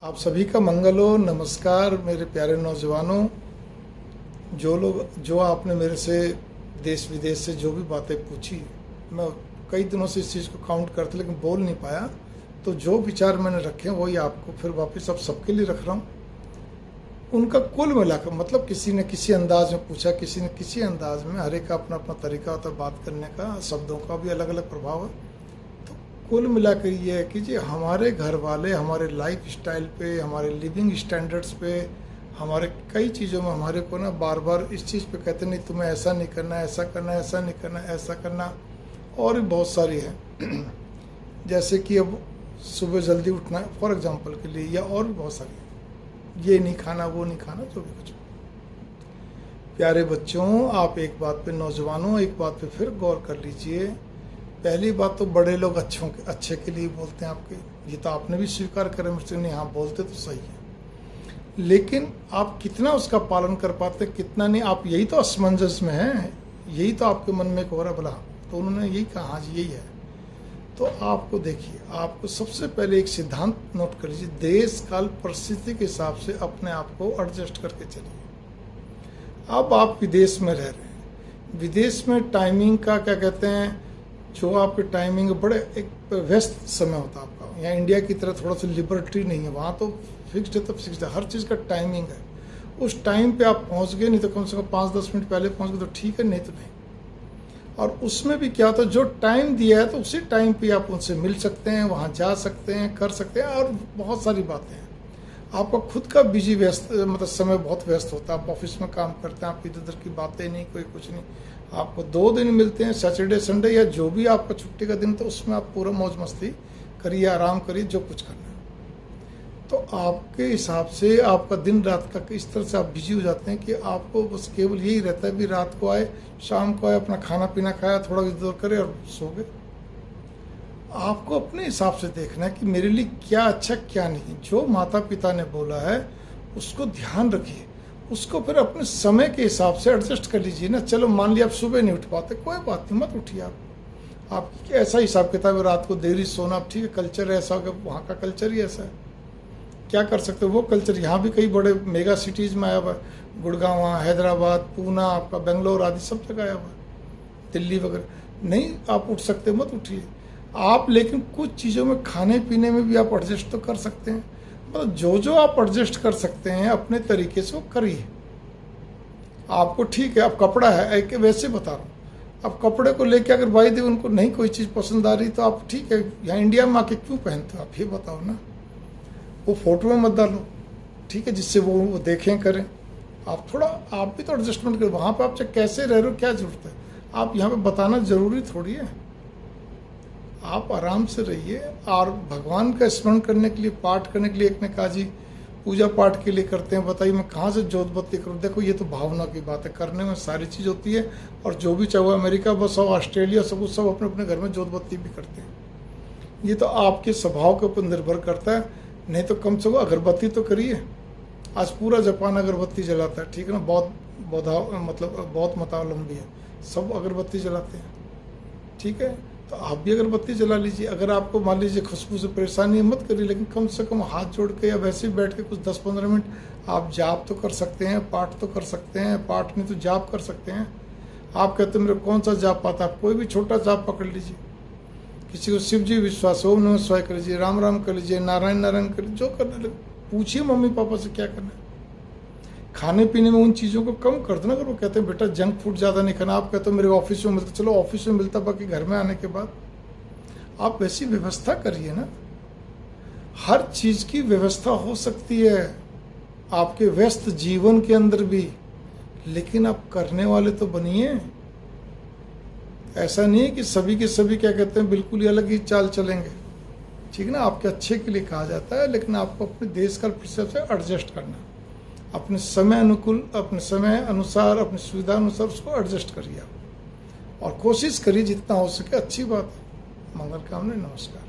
आप सभी का मंगल हो। नमस्कार मेरे प्यारे नौजवानों। जो आपने मेरे से देश विदेश से जो भी बातें पूछी, मैं कई दिनों से इस चीज़ को काउंट करता लेकिन बोल नहीं पाया। तो जो विचार मैंने रखे वही आपको फिर वापस अब सबके लिए रख रहा हूँ। उनका कुल मिलाकर मतलब किसी ने किसी अंदाज में पूछा, किसी ने किसी अंदाज में, हर एक का अपना अपना तरीका होता है बात करने का, शब्दों का भी अलग अलग प्रभाव है। कुल मिलाकर ये है कि जी हमारे घर वाले हमारे लाइफ स्टाइल पे, हमारे लिविंग स्टैंडर्ड्स पे, हमारे कई चीज़ों में हमारे को ना बार बार इस चीज़ पे कहते नहीं तुम्हें ऐसा नहीं करना, ऐसा करना, ऐसा नहीं करना, ऐसा करना, और भी बहुत सारी है। जैसे कि अब सुबह जल्दी उठना है फॉर एग्जांपल के लिए, या और भी बहुत सारी, ये नहीं खाना, वो नहीं खाना, जो भी कुछ। प्यारे बच्चों, आप एक बात पे, नौजवानों, एक बात पे फिर गौर कर लीजिए। पहली बात तो बड़े लोग अच्छे के लिए बोलते हैं आपके, ये तो आपने भी स्वीकार करें मुझसे, नहीं हाँ बोलते तो सही है, लेकिन आप कितना उसका पालन कर पाते, कितना नहीं, आप यही तो असमंजस में हैं, यही तो आपके मन में हो रहा भला। तो उन्होंने यही कहा, हाँ जी यही है। तो आपको देखिए, आपको सबसे पहले एक सिद्धांत नोट कर लीजिए, देश काल परिस्थिति के हिसाब से अपने आप को एडजस्ट करके चलिए। अब आप विदेश में रह रहे हैं, विदेश में टाइमिंग का क्या कहते हैं, जो आपके टाइमिंग बड़े एक व्यस्त समय होता है आपका। यहाँ इंडिया की तरह थोड़ा सा लिबर्टी नहीं है, वहाँ तो फिक्स्ड है तो फिक्स्ड है, हर चीज़ का टाइमिंग है। उस टाइम पे आप पहुँच गए, नहीं तो कम से कम 5-10 मिनट पहले पहुँच गए तो ठीक है, नहीं तो नहीं। और उसमें भी क्या होता है, जो टाइम दिया है तो उसी टाइम पे आप उनसे मिल सकते हैं, वहाँ जा सकते हैं, कर सकते हैं, और बहुत सारी बातें हैं। आपका खुद का बिजी व्यस्त मतलब समय बहुत व्यस्त होता है, आप ऑफिस में काम करते हैं, आप इधर उधर की बातें नहीं, कोई कुछ नहीं। आपको 2 दिन मिलते हैं, सैटरडे संडे या जो भी आपका छुट्टी का दिन, तो उसमें आप पूरा मौज मस्ती करिए, आराम करिए, जो कुछ करना है। तो आपके हिसाब से आपका दिन रात का इस तरह से आप बिजी हो जाते हैं कि आपको बस केवल यही रहता है भी रात को आए, शाम को आए, अपना खाना पीना खाया, थोड़ा इधर करे और सो गए। आपको अपने हिसाब से देखना है कि मेरे लिए क्या अच्छा क्या नहीं। जो माता पिता ने बोला है उसको ध्यान रखिए, उसको फिर अपने समय के हिसाब से एडजस्ट कर लीजिए ना। चलो मान लिया आप सुबह नहीं उठ पाते, कोई बात नहीं, मत उठिए। आप ऐसा हिसाब किताब है, रात को देरी सोना, ठीक है, कल्चर ऐसा हो गया, वहाँ का कल्चर ही ऐसा है, क्या कर सकते हो। वो कल्चर यहाँ भी कई बड़े मेगा सिटीज़ में आया हुआ है, गुड़गांव, हैदराबाद, पूना, आपका बेंगलोर आदि सब जगह आया हुआ है, दिल्ली वगैरह। नहीं आप उठ सकते, मत उठिए आप, लेकिन कुछ चीज़ों में, खाने पीने में भी आप एडजस्ट तो कर सकते हैं। मतलब जो आप एडजस्ट कर सकते हैं अपने तरीके से वो करिए। आपको ठीक है, अब कपड़ा है, एक वैसे बता रहा हूँ, अब कपड़े को लेके अगर भाई देव उनको नहीं कोई चीज़ पसंद आ रही तो आप ठीक है, यहाँ इंडिया में आके क्यों पहनते हो आप, ये बताओ ना। वो फोटो में मत डालो, ठीक है, जिससे वो देखें करें। आप थोड़ा, आप भी तो एडजस्टमेंट करें। वहाँ पर आप चाहे कैसे रह रहे हो, क्या जरूरत है, आप यहाँ पे बताना जरूरी थोड़ी है। आप आराम से रहिए। और भगवान का स्मरण करने के लिए, पाठ करने के लिए, एक ने कहा जी पूजा पाठ के लिए करते हैं, बताइए मैं कहाँ से जोत बत्ती करूँ। देखो ये तो भावना की बात है, करने में सारी चीज़ होती है। और जो भी चाहे अमेरिका बस हो, ऑस्ट्रेलिया, सब अपने अपने घर में जोत बत्ती भी करते हैं। ये तो आपके स्वभाव के ऊपर निर्भर करता है। नहीं तो कम से कम अगरबत्ती तो करिए। आज पूरा जापान अगरबत्ती जलाता है, ठीक है ना, बहुत मतावलंबी है, सब अगरबत्ती जलाते हैं, ठीक है। तो आप भी अगरबत्ती जला लीजिए। अगर आपको मान लीजिए खुशबू से परेशानी है, मत करिए, लेकिन कम से कम हाथ जोड़ के या वैसे ही बैठ के कुछ 10-15 मिनट आप जाप तो कर सकते हैं, पाठ तो कर सकते हैं, पाठ नहीं तो जाप कर सकते हैं। आप कहते हैं मेरे कौन सा जाप पाता, आप कोई भी छोटा जाप पकड़ लीजिए। किसी को शिव जी विश्वास, ओम नमः शिवाय कर लीजिए, राम राम कर लीजिए, नारायण नारायण कर लीजिए, जो करना लगे। पूछिए मम्मी पापा से क्या करना है। खाने पीने में उन चीज़ों को कम कर दो ना। अगर वो कहते हैं बेटा जंक फूड ज़्यादा नहीं खाना, आप कहते हो मेरे ऑफिस में मिलता, चलो ऑफिस में मिलता, बाकी घर में आने के बाद आप वैसी व्यवस्था करिए ना। हर चीज़ की व्यवस्था हो सकती है आपके व्यस्त जीवन के अंदर भी, लेकिन आप करने वाले तो बनिए। ऐसा नहीं है कि सभी के सभी क्या कहते हैं बिल्कुल ही अलग ही चाल चलेंगे, ठीक है ना। आपके अच्छे के लिए कहा जाता है, लेकिन आपको अपने देश काल परिस्थिति से एडजस्ट करना, अपने समय अनुकूल, अपने समय अनुसार, अपनी सुविधा अनुसार उसको एडजस्ट करिए आप, और कोशिश करिए जितना हो सके। अच्छी बात है। मंगल कामना, नमस्कार।